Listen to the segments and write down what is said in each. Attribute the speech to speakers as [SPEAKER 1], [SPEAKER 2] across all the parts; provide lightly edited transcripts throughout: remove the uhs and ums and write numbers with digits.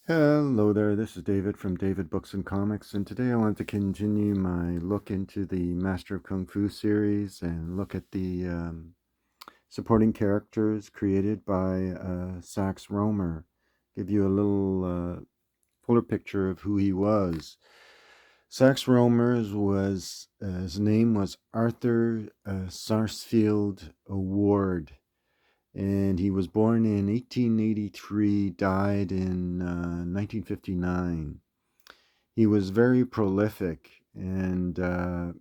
[SPEAKER 1] Hello there, this is David from David Books and Comics, and today I want to continue my look into the Master of Kung Fu series and look at the supporting characters created by Sax Rohmer. Give you a little fuller picture of who he was. Sax Rohmer was, his name was Arthur Sarsfield Award, and he was born in 1883, died in 1959. He was very prolific, and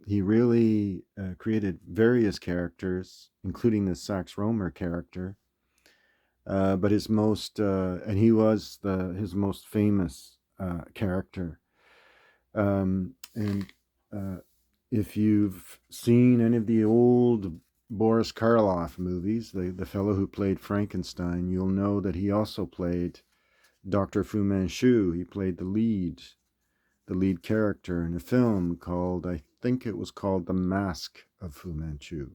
[SPEAKER 1] he really created various characters, including the Sax Rohmer character. But his most, and he was his most famous character. And if you've seen any of the old Boris Karloff movies, the fellow who played Frankenstein, you'll know that he also played Dr. Fu Manchu. He played the lead character in a film called, I think it was called The Mask of Fu Manchu.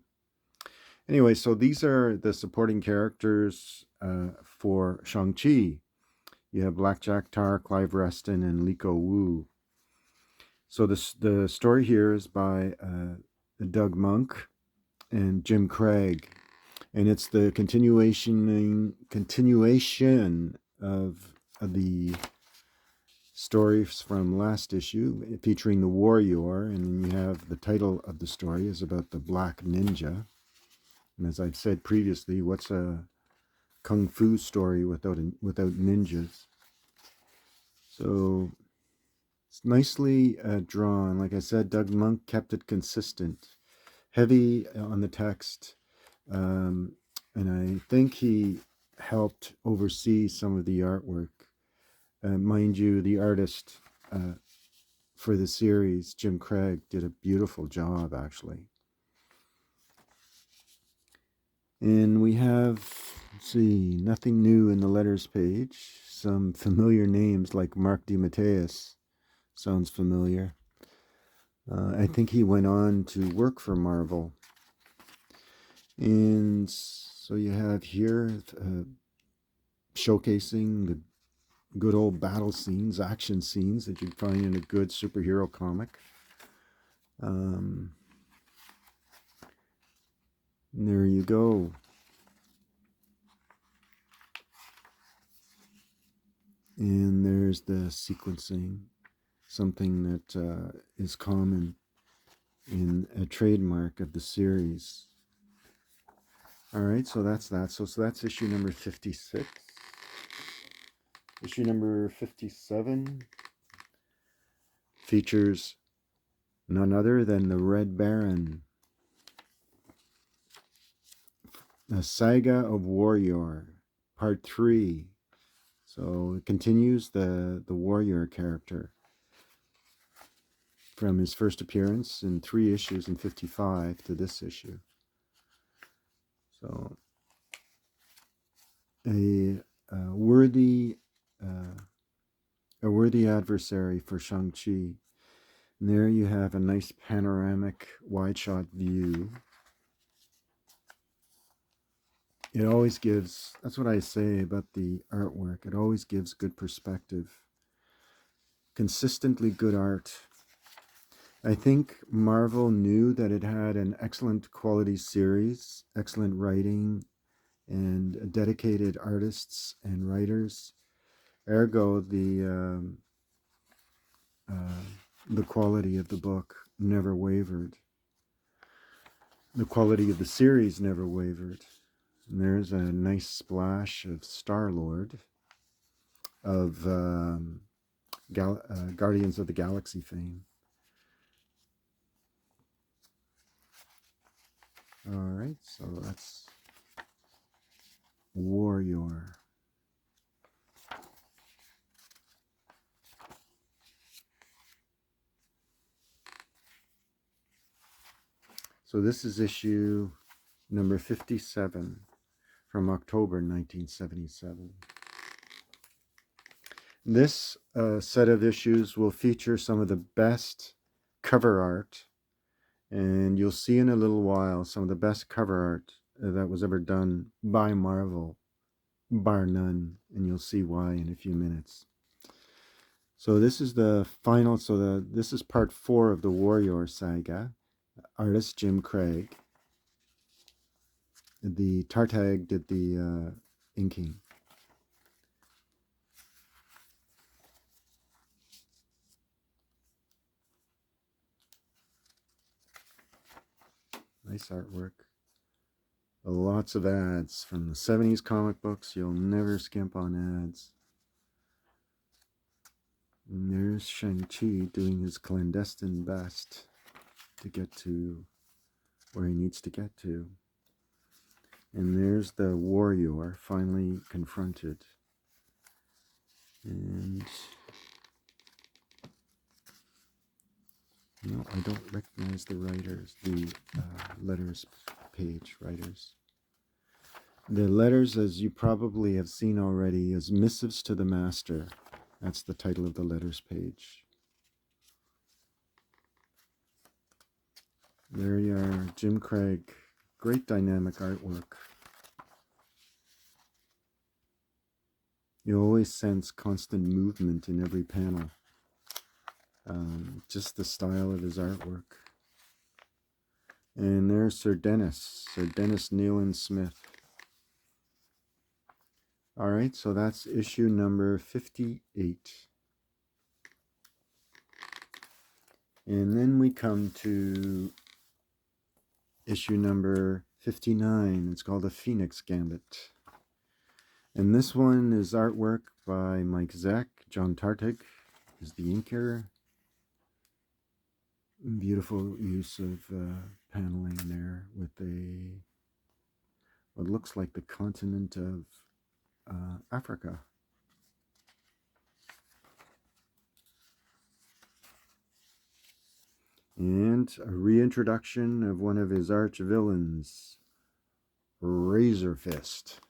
[SPEAKER 1] Anyway, so these are the supporting characters for Shang-Chi. You have Blackjack Tar, Clive Reston, and Liko Wu. So the story here is by Doug Monk and Jim Craig, and it's the continuation of the stories from last issue featuring the warrior, and you have the title of the story is about the Black Ninja. And as I've said previously, what's a kung fu story without ninjas? So it's nicely drawn. Like I said, Doug Monk kept it consistent, heavy on the text, and I think he helped oversee some of the artwork. Mind you, the artist for the series, Jim Craig, did a beautiful job, actually. And we have, let's see, nothing new in the letters page. Some familiar names like Mark DeMatteis. Sounds familiar. I think he went on to work for Marvel. And so you have here showcasing the good old battle scenes, action scenes that you'd find in a good superhero comic. There you go. And there's the sequencing, something that is common in a trademark of the series. All right, so that's that. So that's issue number 56. Issue number 57 features none other than the Red Baron, a saga of warrior, part 3. So it continues the warrior character from his first appearance in 3 issues in 55 to this issue. So a worthy adversary for Shang-Chi. And there you have a nice panoramic wide shot view. It always gives, that's what I say about the artwork, it always gives good perspective. Consistently good art. I think Marvel knew that it had an excellent quality series, excellent writing, and dedicated artists and writers. Ergo, the quality of the book never wavered. The quality of the series never wavered. And there's a nice splash of Star-Lord, of Guardians of the Galaxy fame. All right, so that's Warrior. So this is issue number 57 from October 1977. This set of issues will feature some of the best cover art, and you'll see in a little while some of the best cover art that was ever done by Marvel, bar none, and you'll see why in a few minutes. So this is the final, this is part 4 of the Warrior Saga. Artist Jim Craig. The Tartag did the inking. Nice artwork. Lots of ads from the 70s comic books. You'll never skimp on ads. And there's Shang-Chi doing his clandestine best to get to where he needs to get to. And there's the warrior finally confronted. And no, I don't recognize the writers, the letters page writers. The letters, as you probably have seen already, is Missives to the Master. That's the title of the letters page. There you are, Jim Craig. Great dynamic artwork. You always sense constant movement in every panel. Just the style of his artwork. And there's Sir Dennis Nayland Smith. All right, so that's issue number 58. And then we come to issue number 59. It's called The Phoenix Gambit. And this one is artwork by Mike Zeck. John Tartig is the inker. Beautiful use of paneling there with what looks like the continent of Africa. And a reintroduction of one of his arch villains, Razor Fist.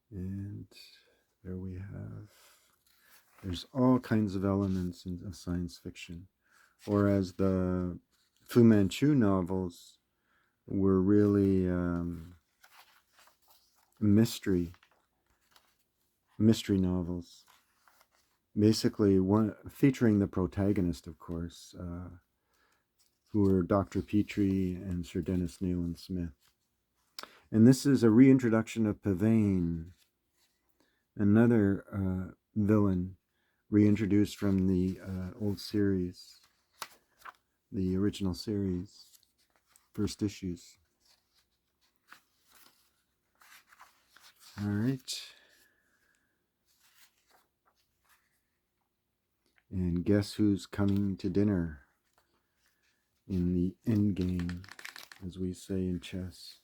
[SPEAKER 1] And there we have, there's all kinds of elements of science fiction. Whereas the Fu Manchu novels were really mystery novels. Basically, one featuring the protagonist, of course, who were Dr. Petrie and Sir Dennis Nayland Smith. And this is a reintroduction of Pavane, another villain reintroduced from the old series, the original series, first issues. All right. And guess who's coming to dinner in the end game, as we say in chess?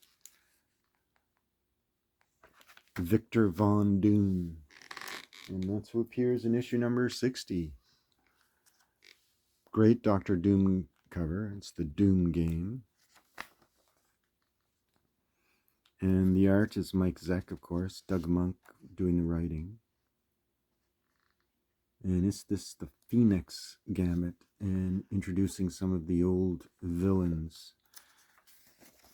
[SPEAKER 1] Victor Von Doom. And that's who appears in issue number 60. Great Dr. Doom cover. It's the Doom game. And the art is Mike Zeck, of course. Doug Monk doing the writing. And it's the Phoenix Gambit, and introducing some of the old villains.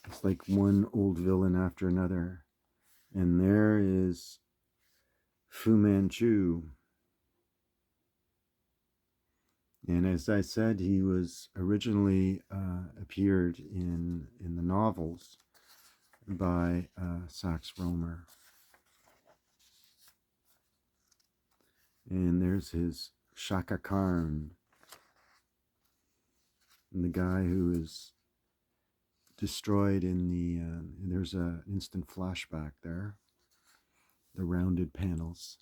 [SPEAKER 1] It's like one old villain after another. And there is Fu Manchu. And as I said, he was originally appeared in the novels by Sax Rohmer. And there's his Shaka Khan, and the guy who is destroyed in the, there's an instant flashback there, the rounded panels.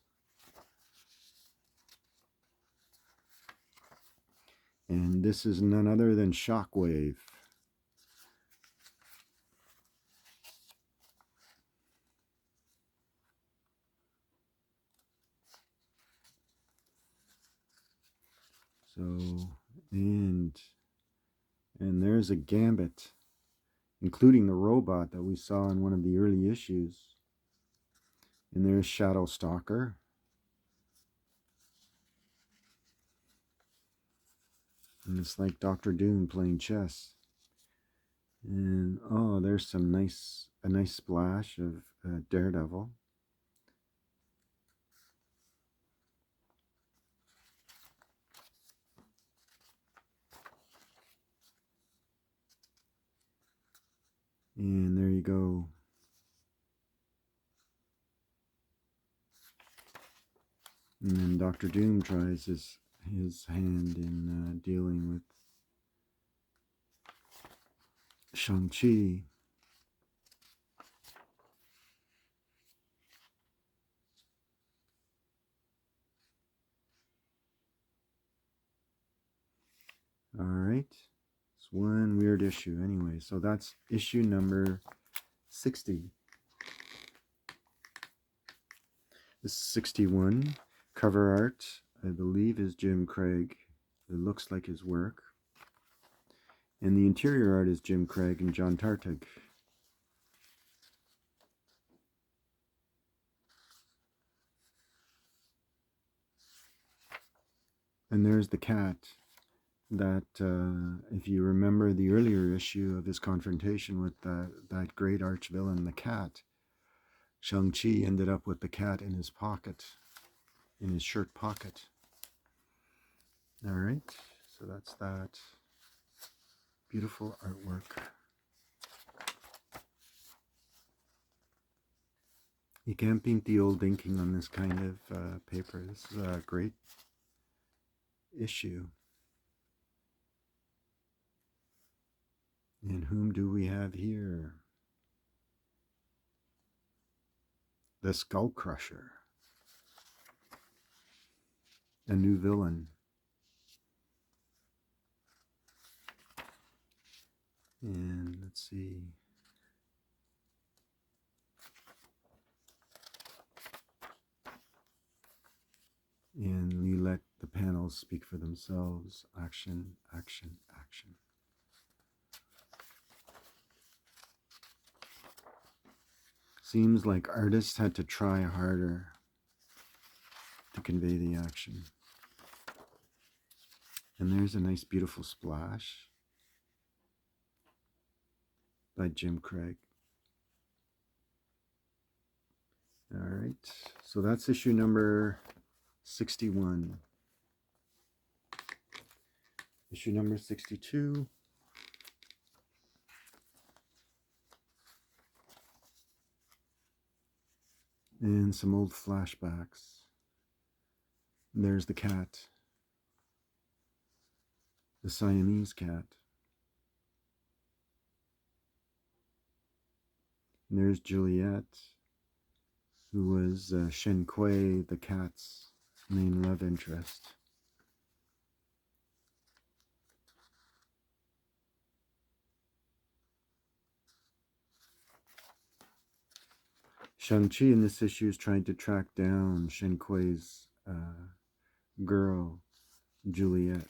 [SPEAKER 1] And this is none other than Shockwave. So, and there's a Gambit, including the robot that we saw in one of the early issues. And there's Shadow Stalker. And it's like Doctor Doom playing chess. And oh, there's a nice splash of Daredevil. And there you go. And then Doctor Doom tries his hand in dealing with Shang-Chi. All right. It's one weird issue anyway. So that's issue number 60. This is 61. Cover art, I believe, is Jim Craig. It looks like his work. And the interior art is Jim Craig and John Tartig. And there's the cat that, if you remember the earlier issue of his confrontation with that great arch villain, the cat, Shang-Chi ended up with the cat in his pocket, in his shirt pocket. All right, so that's that beautiful artwork. You can't beat the old inking on this kind of paper. This is a great issue. And whom do we have here? The Skull Crusher. A new villain. And let's see. And you let the panels speak for themselves. Action, action, action. Seems like artists had to try harder to convey the action. And there's a nice beautiful splash by Jim Craig. All right, so that's issue number 61. Issue number 62. And some old flashbacks. And there's the cat. The Siamese cat. And there's Juliet, who was Shen Kui, the cat's main love interest. Shang-Chi in this issue is trying to track down Shen Kui's girl, Juliet.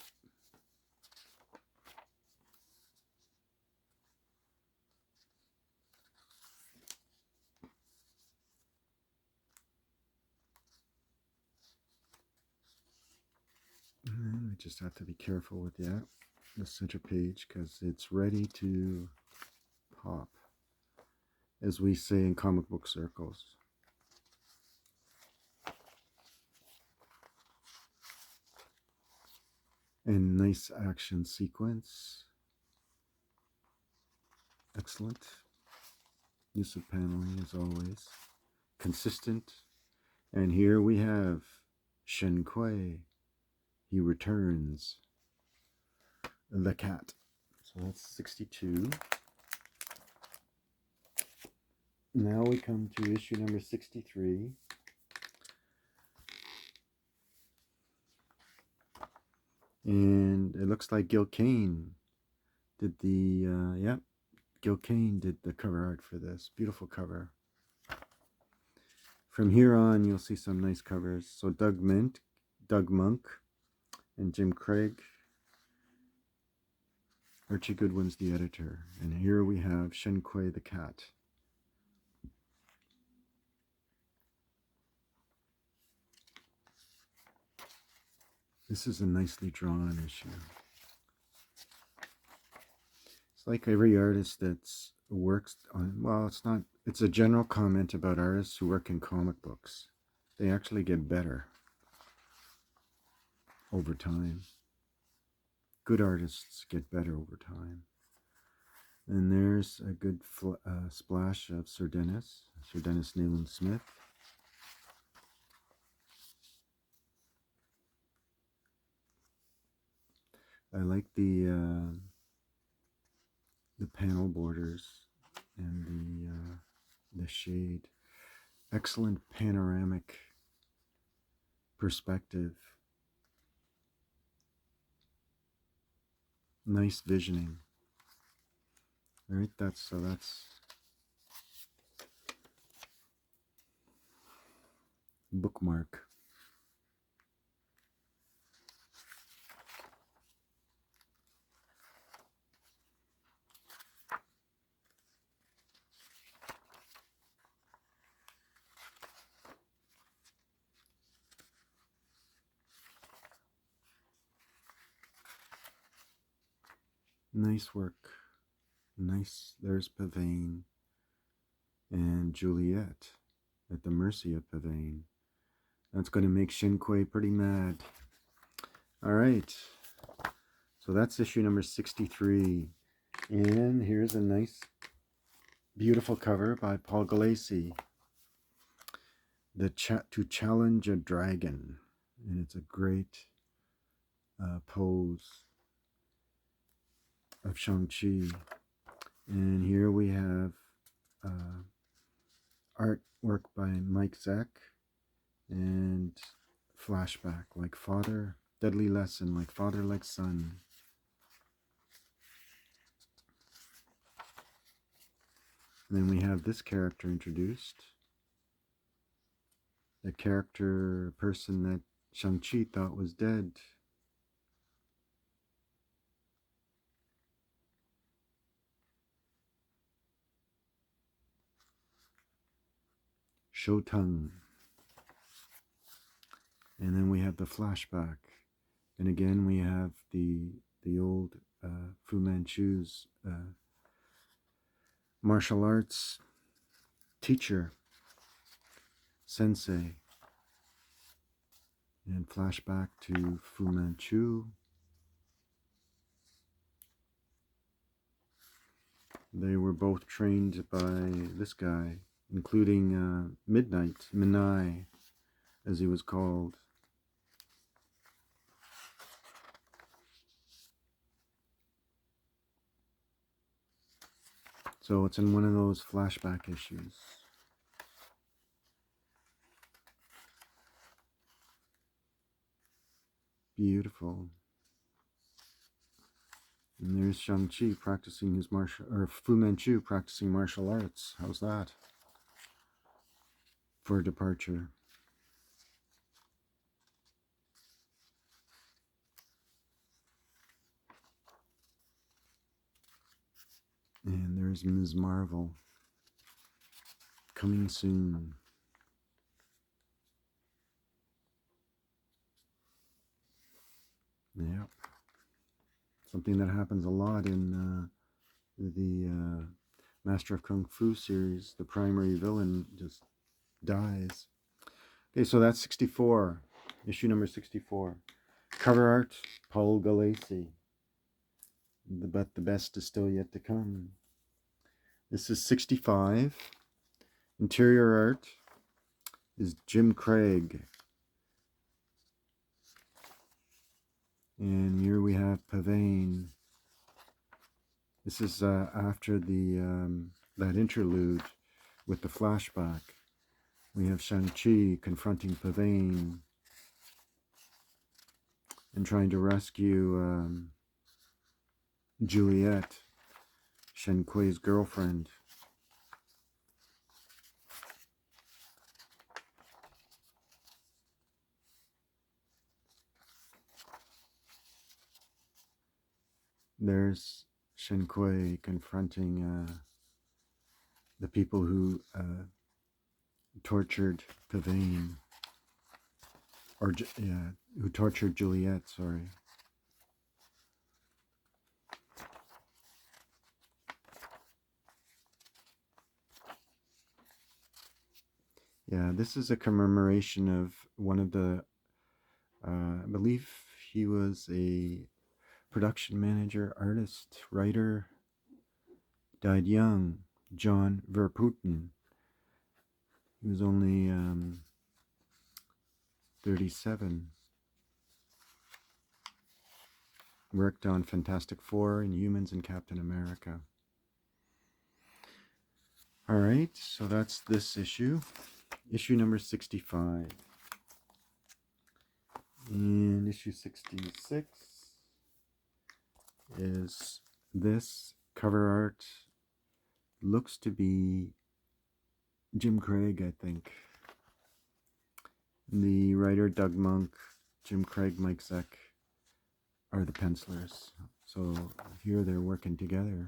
[SPEAKER 1] And I just have to be careful with the center page because it's ready to pop, as we say in comic book circles. And nice action sequence. Excellent. Use of paneling as always. Consistent. And here we have Shen Kui. He returns. The cat. So that's 62. Now we come to issue number 63. And it looks like Gil Kane did the, Gil Kane did the cover art for this. Beautiful cover. From here on, you'll see some nice covers. So Doug Monk, and Jim Craig. Archie Goodwin's the editor. And here we have Shen Kui the cat. This is a nicely drawn issue. It's like every artist that's works on, well, it's a general comment about artists who work in comic books. They actually get better over time. Good artists get better over time. And there's a good splash of Sir Dennis Nayland Smith. I like the panel borders and the shade. Excellent panoramic perspective. Nice visioning. All right, that's bookmark. Nice work. Nice. There's Pavane and Juliet at the mercy of Pavane. That's going to make Shinkwei pretty mad. All right. So that's issue number 63. And here's a nice, beautiful cover by Paul Gulacy. To Challenge a Dragon. And it's a great pose of Shang-Chi. And here we have artwork by Mike Zeck and flashback like father, deadly lesson like father like son. And then we have this character introduced. A character, a person that Shang-Chi thought was dead. Shotang. And then we have the flashback. And again we have the old Fu Manchu's martial arts teacher, sensei. And flashback to Fu Manchu. They were both trained by this guy, including Midnight, Minai, as he was called. So it's in one of those flashback issues. Beautiful. And there's Shang-Chi practicing his Fu Manchu practicing martial arts. How's that? For departure. And there's Ms. Marvel. Coming soon. Yep. Something that happens a lot in the Master of Kung Fu series. The primary villain just dies. Okay, so that's 64. Issue number 64. Cover art, Paul Gulacy. But the best is still yet to come. This is 65. Interior art is Jim Craig. And here we have Pavane. This is after the that interlude with the flashback. We have Shang-Chi confronting Pavane and trying to rescue Juliet, Shen Kui's girlfriend. There's Shen Kui confronting the people who tortured Pavane. or yeah, who tortured Juliet. Sorry. Yeah, this is a commemoration of one of the. I believe he was a production manager, artist, writer. Died young. John Verputen. He was only 37. Worked on Fantastic Four, Inhumans, and Captain America. All right, so that's this issue. Issue number 65. And issue 66 is this cover art. Looks to be Jim Craig, I think. The writer Doug Monk, Jim Craig, Mike Zeck are the pencilers. So here they're working together.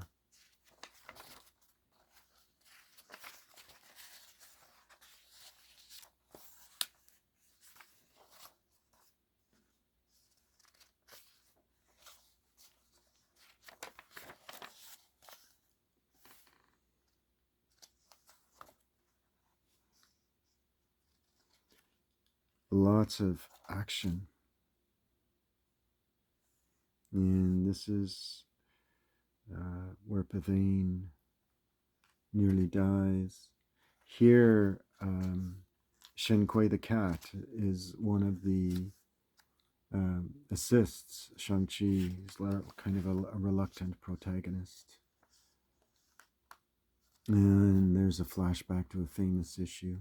[SPEAKER 1] Lots of action. And this is where Pavane nearly dies. Here, Shen Kui the cat is one of the assists Shang-Chi. He's kind of a reluctant protagonist. And there's a flashback to a famous issue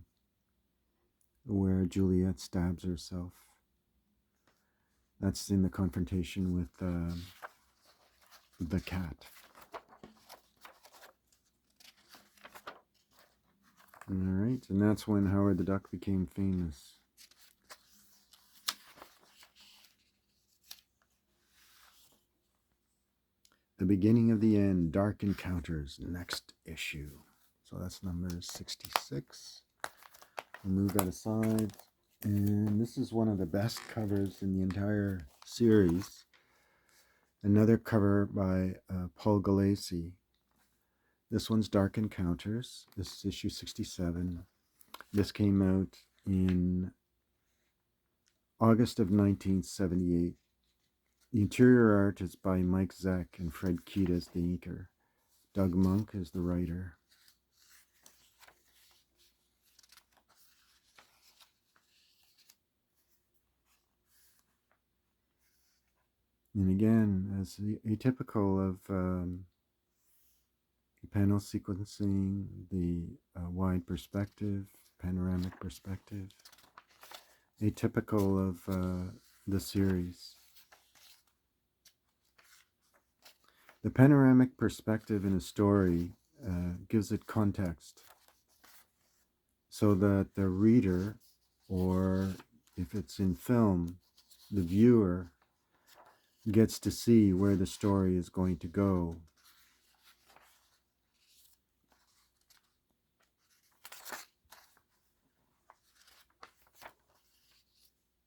[SPEAKER 1] where Juliet stabs herself. That's in the confrontation with the cat. All right, and that's when Howard the Duck became famous. The Beginning of the End, Dark Encounters, next issue. So that's number 66. We'll move that aside. And this is one of the best covers in the entire series. Another cover by Paul Gulacy. This one's Dark Encounters. This is issue 67. This came out in August of 1978. The interior art is by Mike Zeck and Fred Keita as the inker. Doug Monk is the writer. And again, as atypical of panel sequencing, the wide perspective, panoramic perspective, atypical of the series. The panoramic perspective in a story gives it context so that the reader, or if it's in film, the viewer gets to see where the story is going to go.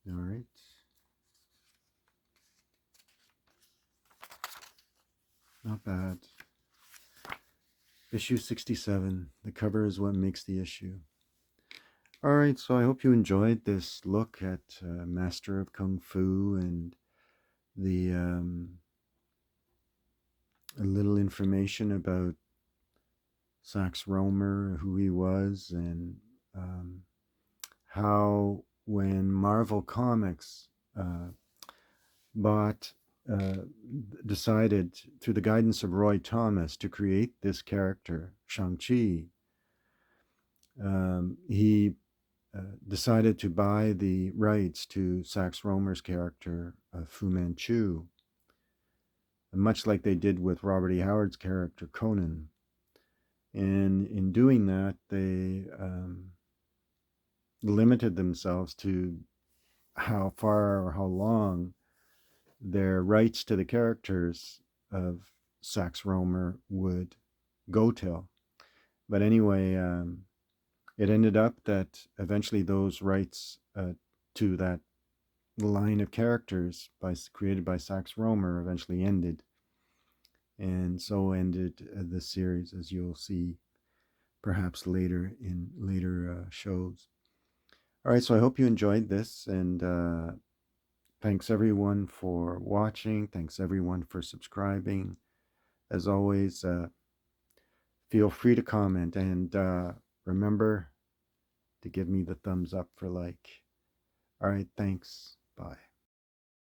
[SPEAKER 1] All right. Not bad. Issue 67. The cover is what makes the issue. All right, so I hope you enjoyed this look at Master of Kung Fu and the a little information about Sax Rohmer, who he was, and how when Marvel Comics decided, through the guidance of Roy Thomas, to create this character, Shang-Chi, he decided to buy the rights to Sax Rohmer's character, Fu Manchu, much like they did with Robert E. Howard's character, Conan. And in doing that, they limited themselves to how far or how long their rights to the characters of Sax Rohmer would go till. But anyway, it ended up that eventually those rights to that the line of characters created by Sax Rohmer eventually ended. And so ended the series, as you'll see perhaps later in later shows. All right, so I hope you enjoyed this, and thanks everyone for watching. Thanks everyone for subscribing. As always, feel free to comment, and remember to give me the thumbs up for like. All right, thanks. Bye.